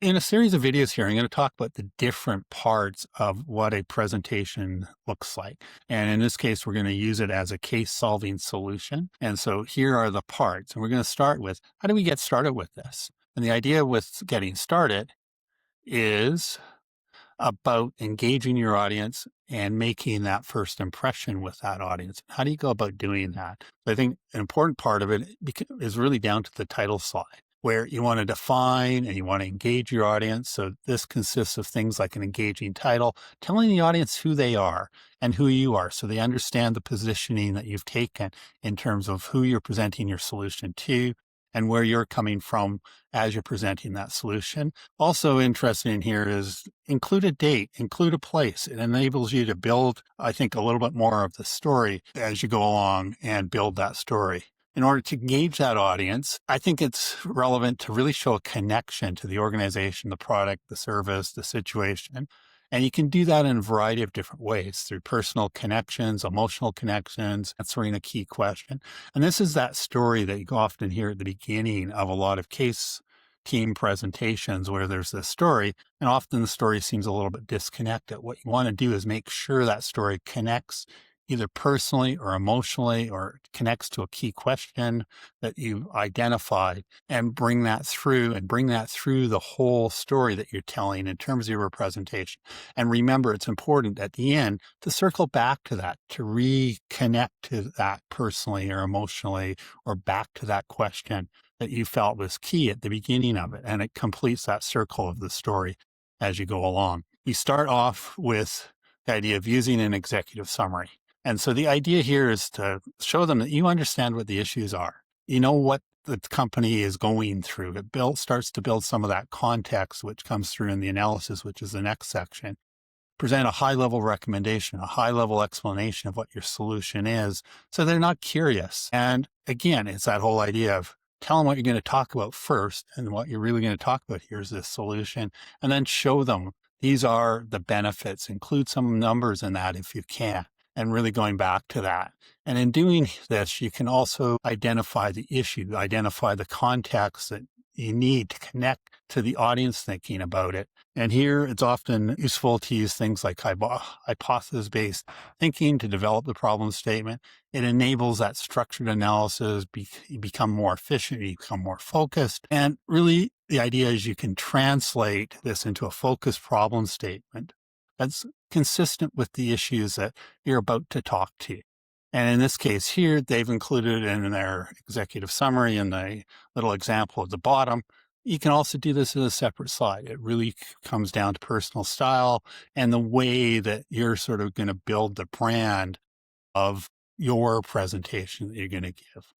In a series of videos here, I'm going to talk about the different parts of what a presentation looks like. And in this case, we're going to use it as a case solving solution. And so here are the parts. And we're going to start with, how do we get started with this? And the idea with getting started is about engaging your audience and making that first impression with that audience. How do you go about doing that? I think an important part of it is really down to the title slide, where you want to define and you want to engage your audience. So this consists of things like an engaging title, telling the audience who they are and who you are, so they understand the positioning that you've taken in terms of who you're presenting your solution to and where you're coming from as you're presenting that solution. Also interesting here is include a date, include a place. It enables you to build, I think, a little bit more of the story as you go along and build that story. In order to engage that audience, I think it's relevant to really show a connection to the organization, the product, the service, the situation. And you can do that in a variety of different ways through personal connections, emotional connections, answering a key question. And this is that story that you often hear at the beginning of a lot of case team presentations where there's this story, and often the story seems a little bit disconnected. What you want to do is make sure that story connects either personally or emotionally or connects to a key question that you've identified and bring that through the whole story that you're telling in terms of your presentation. And remember, it's important at the end to circle back to that, to reconnect to that personally or emotionally or back to that question that you felt was key at the beginning of it. And it completes that circle of the story as you go along. We start off with the idea of using an executive summary. And so the idea here is to show them that you understand what the issues are. You know what the company is going through. It starts to build some of that context, which comes through in the analysis, which is the next section. Present a high-level recommendation, a high-level explanation of what your solution is, so they're not curious. And again, it's that whole idea of tell them what you're going to talk about first, and what you're really going to talk about here is this solution, and then show them these are the benefits. Include some numbers in that if you can, and really going back to that. And in doing this, you can also identify the issue, identify the context that you need to connect to the audience thinking about it. And here it's often useful to use things like hypothesis-based thinking to develop the problem statement. It enables that structured analysis, you become more efficient, you become more focused. And really the idea is you can translate this into a focused problem statement that's consistent with the issues that you're about to talk to. And in this case here, they've included in their executive summary and the little example at the bottom. You can also do this in a separate slide. It really comes down to personal style and the way that you're sort of going to build the brand of your presentation that you're going to give.